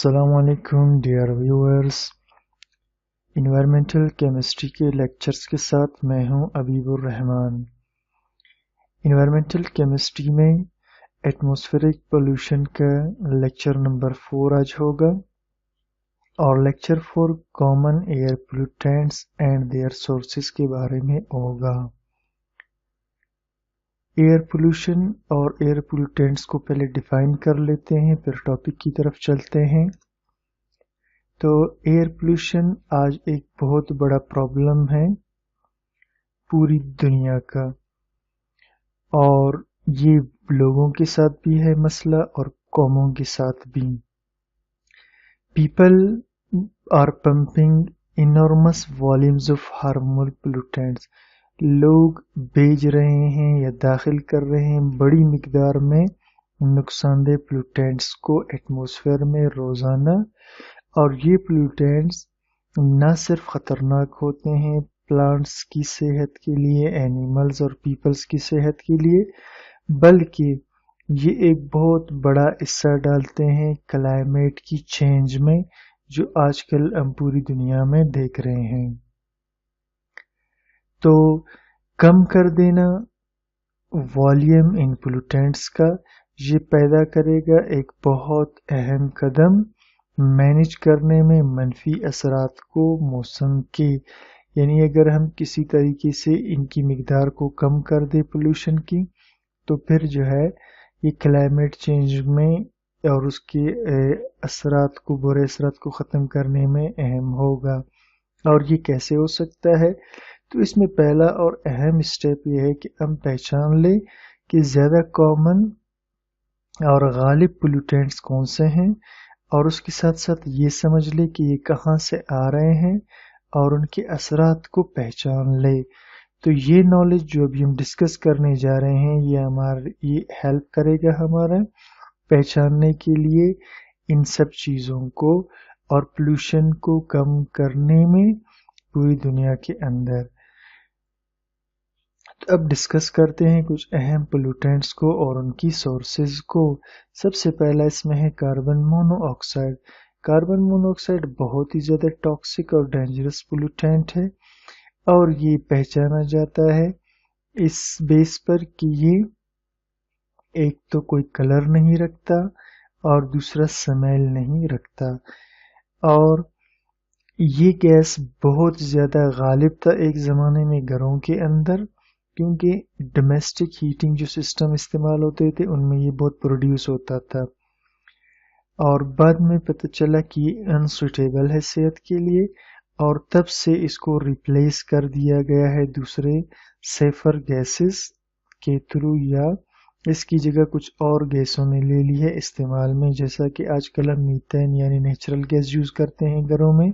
السلام علیکم dear viewers, environmental chemistry کے لیکچرز کے ساتھ میں ہوں عبیب الرحمن۔ انوائرمنٹل کیمسٹری میں ایٹماسفیرک پولوشن کا لیکچر نمبر 4 آج ہوگا، اور lecture 4 common air pollutants and their sources کے بارے میں ہوگا۔ ایئر پولوشن اور ایئر پولوٹینٹس کو پہلے ڈیفائن کر لیتے ہیں، پھر ٹاپک کی طرف چلتے ہیں۔ تو ایئر پولوشن آج ایک بہت بڑا پرابلم ہے پوری دنیا کا، اور یہ لوگوں کے ساتھ بھی ہے مسئلہ اور قوموں کے ساتھ بھی۔ People are pumping enormous volumes of harmful pollutants, لوگ بھیج رہے ہیں یا داخل کر رہے ہیں بڑی مقدار میں نقصان دہ پولوٹینٹس کو ایٹماسفیئر میں روزانہ، اور یہ پولوٹینٹس نہ صرف خطرناک ہوتے ہیں پلانٹس کی صحت کے لیے، اینیملز اور پیپلز کی صحت کے لیے، بلکہ یہ ایک بہت بڑا حصہ ڈالتے ہیں کلائمیٹ کی چینج میں، جو آج کل ہم پوری دنیا میں دیکھ رہے ہیں۔ تو کم کر دینا والیوم ان پولوٹینٹس کا، یہ پیدا کرے گا ایک بہت اہم قدم مینیج کرنے میں منفی اثرات کو موسم کے، یعنی اگر ہم کسی طریقے سے ان کی مقدار کو کم کر دیں پولوشن کی، تو پھر جو ہے یہ کلائمیٹ چینج میں اور اس کے اثرات کو، برے اثرات کو ختم کرنے میں اہم ہوگا۔ اور یہ کیسے ہو سکتا ہے؟ تو اس میں پہلا اور اہم اسٹیپ یہ ہے کہ ہم پہچان لیں کہ زیادہ کامن اور غالب پولوٹینٹس کون سے ہیں، اور اس کے ساتھ ساتھ یہ سمجھ لے کہ یہ کہاں سے آ رہے ہیں اور ان کے اثرات کو پہچان لے۔ تو یہ نالج جو ابھی ہم ڈسکس کرنے جا رہے ہیں، یہ ہیلپ کرے گا ہمارا پہچاننے کے لیے ان سب چیزوں کو اور پولوشن کو کم کرنے میں پوری دنیا کے اندر۔ تو اب ڈسکس کرتے ہیں کچھ اہم پولوٹینٹس کو اور ان کی سورسز کو۔ سب سے پہلا اس میں ہے carbon mono oxide. Carbon mono oxide بہت ہی زیادہ ٹاکسک اور ڈینجرس پولوٹینٹ ہے، اور یہ پہچانا جاتا ہے اس بیس پر کہ یہ ایک تو کوئی کلر نہیں رکھتا اور دوسرا سمیل نہیں رکھتا، اور یہ گیس بہت زیادہ غالب تھا ایک زمانے میں گھروں کے اندر، کیونکہ ڈومیسٹک ہیٹنگ جو سسٹم استعمال ہوتے تھے ان میں یہ بہت پروڈیوس ہوتا تھا، اور بعد میں پتہ چلا کہ یہ انسوٹیبل ہے صحت کے لیے، اور تب سے اس کو ریپلیس کر دیا گیا ہے دوسرے سیفر گیسز کے تھرو، یا اس کی جگہ کچھ اور گیسوں نے لے لی ہے استعمال میں، جیسا کہ آج کل ہم میتین یعنی نیچرل گیس یوز کرتے ہیں گھروں میں،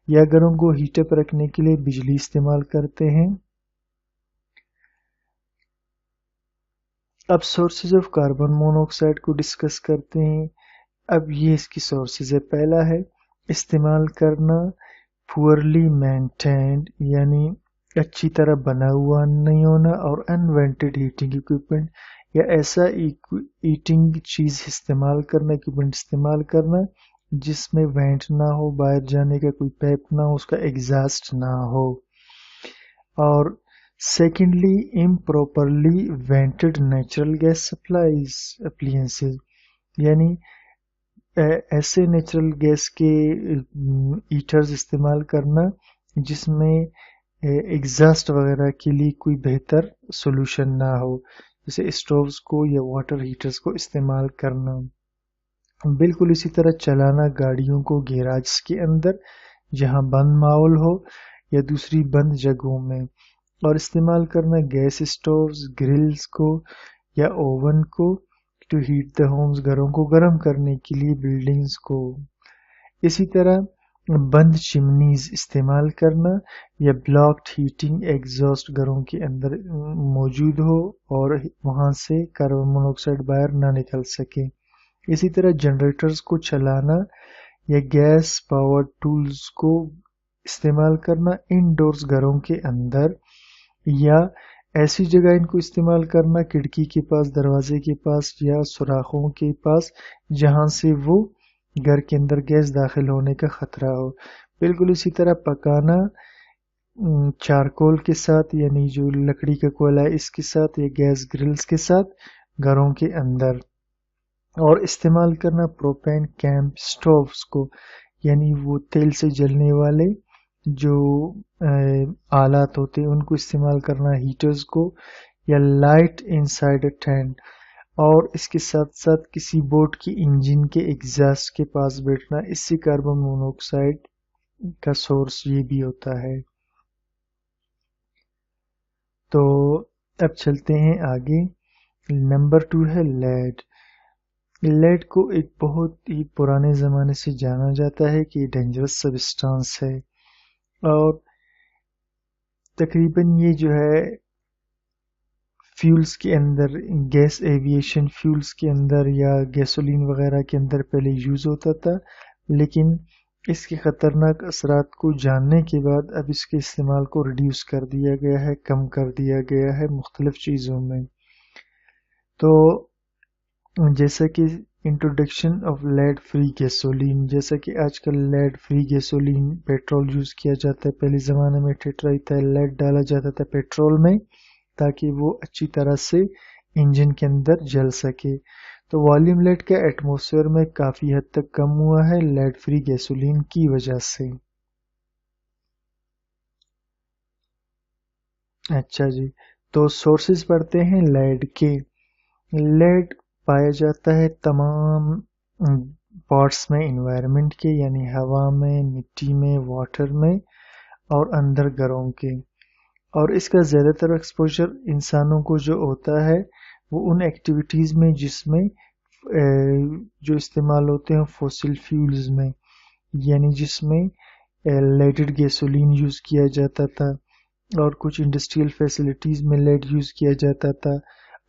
یا گھروں کو ہیٹ اپ رکھنے کے لیے بجلی استعمال کرتے ہیں۔ اب sources of carbon mono oxide کو ڈسکس کرتے ہیں۔ اب یہ اس کی سورسز ہے، پہلا ہے استعمال کرنا پورلی مینٹینڈ، یعنی اچھی طرح بنا ہوا نہیں ہونا، اور انوینٹڈ ہیٹنگ اکوپمنٹ، یا ایسا ہیٹنگ چیز استعمال کرنا، اکوپمنٹ استعمال کرنا جس میں وینٹ نہ ہو، باہر جانے کا کوئی پیپ نہ ہو، اس کا ایگزاسٹ نہ ہو۔ اور secondly improperly vented natural gas supplies appliances, یعنی ایسے نیچرل گیس کے ہیٹرز استعمال کرنا جس میں ایگزاسٹ وغیرہ کے لیے کوئی بہتر سولوشن نہ ہو، جیسے اسٹووز کو یا واٹر ہیٹرز کو استعمال کرنا۔ بالکل اسی طرح چلانا گاڑیوں کو گیراج کے اندر جہاں بند ماحول ہو یا دوسری بند جگہوں میں، اور استعمال کرنا گیس اسٹووز، گرلز کو یا اوون کو ٹو ہیٹ دا ہومز، گھروں کو گرم کرنے کے لیے، بلڈنگز کو۔ اسی طرح بند چمنیز استعمال کرنا، یا بلاکڈ ہیٹنگ ایگزاسٹ گھروں کے اندر موجود ہو اور وہاں سے کاربن مونو آکسائڈ باہر نہ نکل سکے۔ اسی طرح جنریٹرز کو چلانا یا گیس پاور ٹولز کو استعمال کرنا انڈورز گھروں کے اندر، یا ایسی جگہ ان کو استعمال کرنا کھڑکی کے پاس، دروازے کے پاس یا سوراخوں کے پاس، جہاں سے وہ گھر کے اندر گیس داخل ہونے کا خطرہ ہو۔ بالکل اسی طرح پکانا چارکول کے ساتھ، یعنی جو لکڑی کا کوئلہ ہے اس کے ساتھ، یا گیس گرلز کے ساتھ گھروں کے اندر، اور استعمال کرنا پروپین کیمپ سٹووز کو، یعنی وہ تیل سے جلنے والے جو آلات ہوتے ہیں ان کو استعمال کرنا، ہیٹرز کو، یا لائٹ انسائڈ اے ٹینٹ، اور اس کے ساتھ ساتھ کسی بوٹ کی انجن کے ایگزاسٹ کے پاس بیٹھنا، اس سے کاربن مونوکسائڈ کا سورس یہ بھی ہوتا ہے۔ تو اب چلتے ہیں آگے۔ نمبر 2 ہے لیڈ۔ لیڈ کو ایک بہت ہی پرانے زمانے سے جانا جاتا ہے کہ ڈینجرس سبسٹانس ہے، اور تقریباً یہ جو ہے فیولز کے اندر، گیس ایویشن فیولز کے اندر یا گیسولین وغیرہ کے اندر پہلے یوز ہوتا تھا، لیکن اس کے خطرناک اثرات کو جاننے کے بعد اب اس کے استعمال کو ریڈیوس کر دیا گیا ہے، کم کر دیا گیا ہے مختلف چیزوں میں۔ تو جیسا کہ introduction of lead free gasoline, جیسا کہ آج کل lead free gasoline petrol use کیا جاتا ہے، پہلے زمانے میں ٹیٹرا لیڈ ڈالا جاتا تھا پیٹرول میں تاکہ وہ اچھی طرح سے انجن کے اندر جل سکے۔ تو والیوم لیڈ کا ایٹماسفیئر میں کافی حد تک کم ہوا ہے لیڈ فری گیسولین کی وجہ سے۔ اچھا جی، تو سورسز پڑھتے ہیں لیڈ کے۔ لیڈ پایا جاتا ہے تمام پارٹس میں انوائرمنٹ کے، یعنی ہوا میں، مٹی میں، واٹر میں، اور اندر گھروں کے، اور اس کا زیادہ تر ایکسپوجر انسانوں کو جو ہوتا ہے وہ ان ایکٹیویٹیز میں جس میں جو استعمال ہوتے ہیں فوسل فیولز میں، یعنی جس میں لیڈڈ گیسولین یوز کیا جاتا تھا، اور کچھ انڈسٹریل فیسلٹیز میں لیڈ یوز کیا جاتا تھا،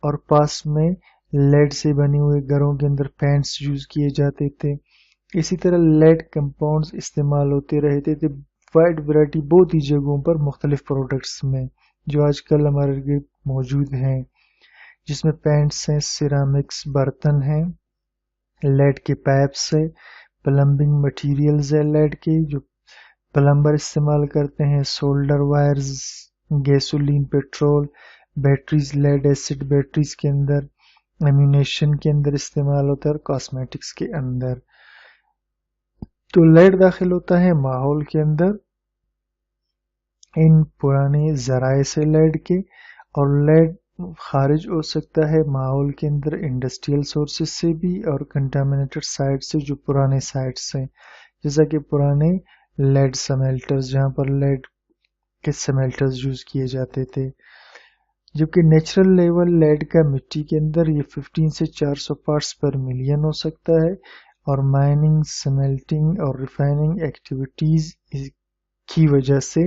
اور پاس میں لیڈ سے بنے ہوئے گھروں کے اندر پینٹس یوز کیے جاتے تھے۔ اسی طرح لیڈ کمپاؤنڈز استعمال ہوتے رہتے تھے وائڈ ورائٹی بہت ہی جگہوں پر مختلف پروڈکٹس میں جو آج کل ہمارے گرد موجود ہیں، جس میں پینٹس ہیں، سیرامکس برتن ہیں، لیڈ کے پائپس ہے، پلمبنگ مٹیریلز ہے لیڈ کے جو پلمبر استعمال کرتے ہیں، solder wires, gasoline, petrol, batteries, lead acid batteries کے اندر، ایمونیشن کے اندر استعمال ہوتا ہے، اور کاسمیٹکس کے اندر۔ تو لیڈ داخل ہوتا ہے ماحول کے اندر ان پرانے ذرائع سے لیڈ کے، اور لیڈ خارج ہو سکتا ہے ماحول کے اندر انڈسٹریل سورسز سے بھی، اور کنٹامینیٹڈ سائٹ سے جو پرانے سائٹس ہیں، جیسا کہ پرانے لیڈ سمیلٹرز جہاں پر لیڈ کے سمیلٹرز یوز کیے جاتے تھے، جبکہ نیچرل لیول لیڈ کا مٹی کے اندر یہ 15 سے 400 پارٹس پر ملین ہو سکتا ہے، اور مائننگ، سمیلٹنگ اور ریفائننگ ایکٹیویٹیز کی وجہ سے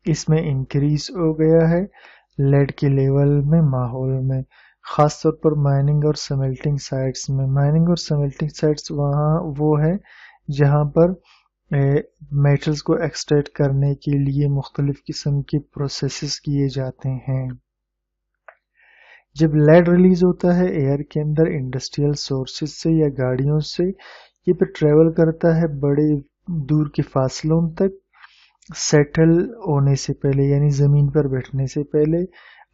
اس میں انکریز ہو گیا ہے لیڈ کے لیول میں ماحول میں، خاص طور پر مائننگ اور سمیلٹنگ سائٹس میں۔ مائننگ اور سمیلٹنگ سائٹس وہاں وہ ہے جہاں پر میٹلز کو ایکسٹریکٹ کرنے کے لیے مختلف قسم کے پروسیسز کیے جاتے ہیں۔ جب لیڈ ریلیز ہوتا ہے ایئر کے اندر انڈسٹریل سورسز سے یا گاڑیوں سے، یہ پھر ٹریول کرتا ہے بڑے دور کے فاصلوں تک سیٹل ہونے سے پہلے، یعنی زمین پر بیٹھنے سے پہلے،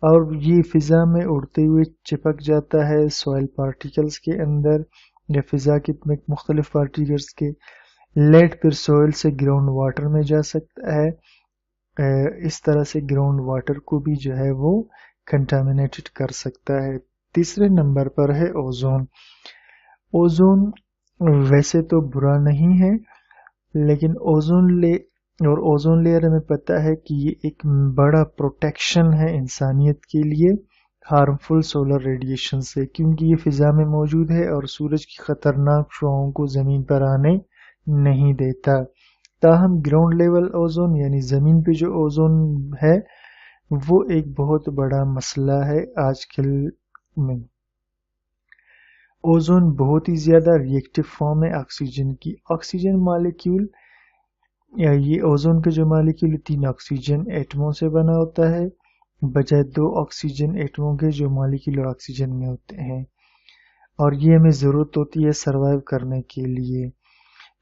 اور یہ فضا میں اڑتے ہوئے چپک جاتا ہے سوائل پارٹیکلز کے اندر یا فضا کے مختلف پارٹیکلز کے۔ لیڈ پھر سوئل سے گراؤنڈ واٹر میں جا سکتا ہے، اس طرح سے گراؤنڈ واٹر کو بھی جو ہے وہ کنٹامینیٹڈ کر سکتا ہے۔ تیسرے نمبر پر ہے اوزون۔ اوزون ویسے تو برا نہیں ہے، لیکن اوزون لیئر ہمیں پتہ ہے کہ یہ ایک بڑا پروٹیکشن ہے انسانیت کے لیے ہارمفل سولر ریڈیشن سے، کیونکہ یہ فضا میں موجود ہے اور سورج کی خطرناک شعاعوں کو زمین پر آنے نہیں دیتا۔ تاہم گراؤنڈ لیول اوزون یعنی زمین پہ جو اوزون ہے وہ ایک بہت بڑا مسئلہ ہے آج کل میں۔ اوزون بہت ہی زیادہ ری ایکٹیو فارم ہے آکسیجن کی۔ آکسیجن مالیکیول یہ اوزون کے جو مالیکیول 3 آکسیجن ایٹموں سے بنا ہوتا ہے، بجائے 2 آکسیجن ایٹموں کے جو مالیکیول آکسیجن میں ہوتے ہیں، اور یہ ہمیں ضرورت ہوتی ہے سروائیو کرنے کے لیے۔